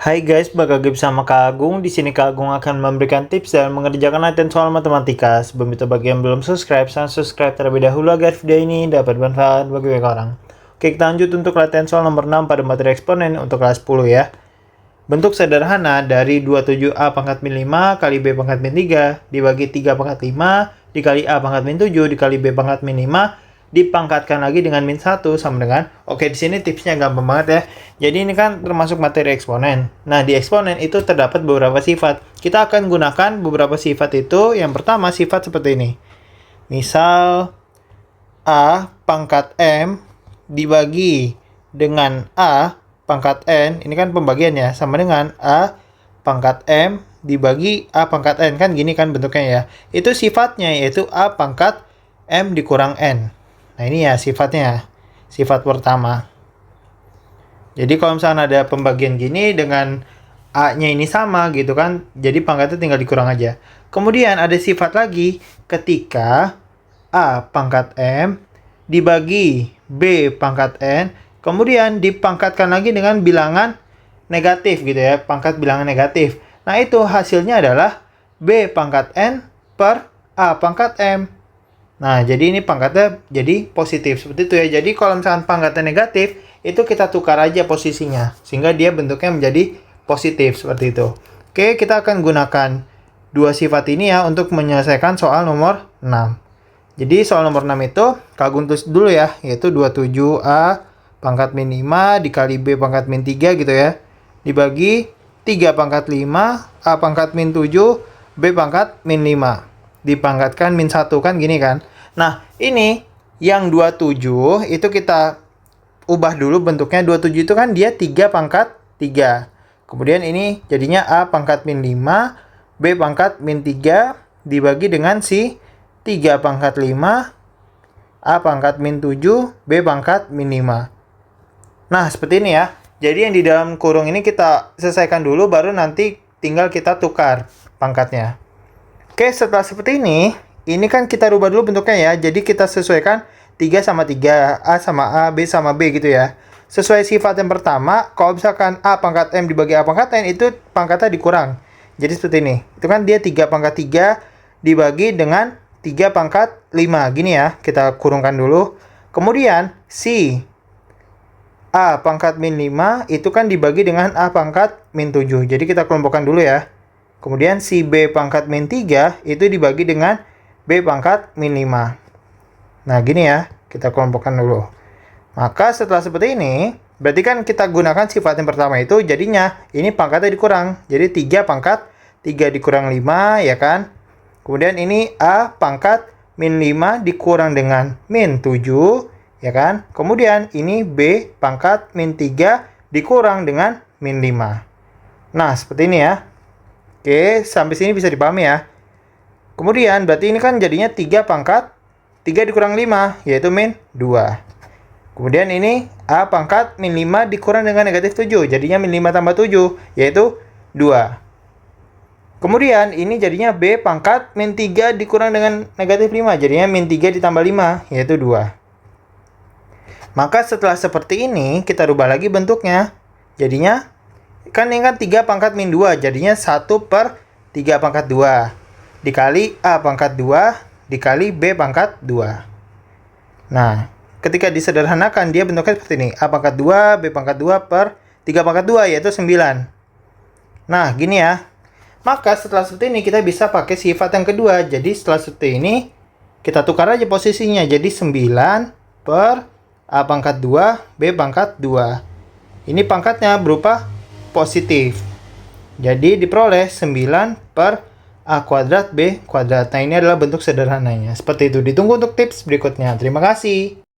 Hai guys, balik lagi bersama Kak Agung. Di sini Kak Agung akan memberikan tips dan mengerjakan latihan soal matematika. Sebelum itu bagi yang belum subscribe, subscribe terlebih dahulu agar video ini dapat bermanfaat bagi banyak orang. Oke, kita lanjut untuk latihan soal nomor 6 pada materi eksponen untuk kelas 10 ya. Bentuk sederhana dari 27A pangkat min 5 kali B pangkat min 3 dibagi 3 pangkat 5 dikali A pangkat min 7 dikali B pangkat min 5 dipangkatkan lagi dengan min 1 sama dengan, oke di sini tipsnya gampang banget ya. Jadi ini kan termasuk materi eksponen. Nah, di eksponen itu terdapat beberapa sifat. Kita akan gunakan beberapa sifat itu. Yang pertama sifat seperti ini. Misal A pangkat M dibagi dengan A pangkat N, ini kan pembagian ya, sama dengan A pangkat M dibagi A pangkat N, kan gini kan bentuknya ya. Itu sifatnya yaitu A pangkat M dikurang N. Nah ini ya sifatnya, sifat pertama. Jadi kalau misalnya ada pembagian gini dengan A-nya ini sama gitu kan, jadi pangkatnya tinggal dikurang aja. Kemudian ada sifat lagi ketika A pangkat M dibagi B pangkat N, kemudian dipangkatkan lagi dengan bilangan negatif gitu ya, pangkat bilangan negatif. Nah itu hasilnya adalah B pangkat N per A pangkat M. Nah, jadi ini pangkatnya jadi positif. Seperti itu ya. Jadi kalau misalkan pangkatnya negatif, itu kita tukar aja posisinya. Sehingga dia bentuknya menjadi positif. Seperti itu. Oke, kita akan gunakan dua sifat ini ya untuk menyelesaikan soal nomor 6. Jadi soal nomor 6 itu, Kak Agung tulis dulu ya. Yaitu 27A pangkat min 5 dikali B pangkat min 3 gitu ya. Dibagi 3 pangkat 5, A pangkat min 7, B pangkat min 5. Dipangkatkan min 1 kan gini kan. Nah ini yang 27 itu kita ubah dulu bentuknya. 27 itu kan dia 3 pangkat 3. Kemudian ini jadinya A pangkat min 5 B pangkat min 3 dibagi dengan si 3 pangkat 5 A pangkat min 7 B pangkat min 5. Nah seperti ini ya. Jadi yang di dalam kurung ini kita selesaikan dulu, baru nanti tinggal kita tukar pangkatnya. Oke, setelah seperti ini kan kita rubah dulu bentuknya ya. Jadi kita sesuaikan 3 sama 3, A sama A, B sama B gitu ya. Sesuai sifat yang pertama, kalau misalkan A pangkat M dibagi A pangkat N, itu pangkatnya dikurang. Jadi seperti ini. Itu kan dia 3 pangkat 3 dibagi dengan 3 pangkat 5. Gini ya, kita kurungkan dulu. Kemudian, si A pangkat min 5 itu kan dibagi dengan A pangkat min 7. Jadi kita kelompokkan dulu ya. Kemudian si B pangkat min 3 itu dibagi dengan B pangkat min 5. Nah gini ya, kita kelompokkan dulu. Maka setelah seperti ini, berarti kan kita gunakan sifat yang pertama itu, jadinya ini pangkatnya dikurang. Jadi 3 pangkat 3 dikurang 5 ya kan. Kemudian ini A pangkat min 5 dikurang dengan min 7 ya kan. Kemudian ini B pangkat min 3 dikurang dengan min 5. Nah seperti ini ya. Oke, sampai sini bisa dipahami ya. Kemudian, berarti ini kan jadinya 3 pangkat 3 dikurang 5, yaitu min 2. Kemudian ini A pangkat min 5 dikurang dengan negatif 7, jadinya min 5 tambah 7, yaitu 2. Kemudian, ini jadinya B pangkat min 3 dikurang dengan negatif 5, jadinya min 3 ditambah 5, yaitu 2. Maka setelah seperti ini, kita rubah lagi bentuknya. Jadinya, kan ini kan 3 pangkat min 2, jadinya 1 per 3 pangkat 2 dikali A pangkat 2 dikali B pangkat 2. Nah, ketika disederhanakan dia bentuknya seperti ini. A pangkat 2, B pangkat 2 per 3 pangkat 2 yaitu 9. Nah, gini ya. Maka setelah seperti ini kita bisa pakai sifat yang kedua. Jadi setelah seperti ini kita tukar aja posisinya. Jadi 9 per A pangkat 2, B pangkat 2. Ini pangkatnya berupa positif. Jadi diperoleh 9 per A kuadrat B kuadrat. Nah ini adalah bentuk sederhananya. Seperti itu. Ditunggu untuk tips berikutnya. Terima kasih.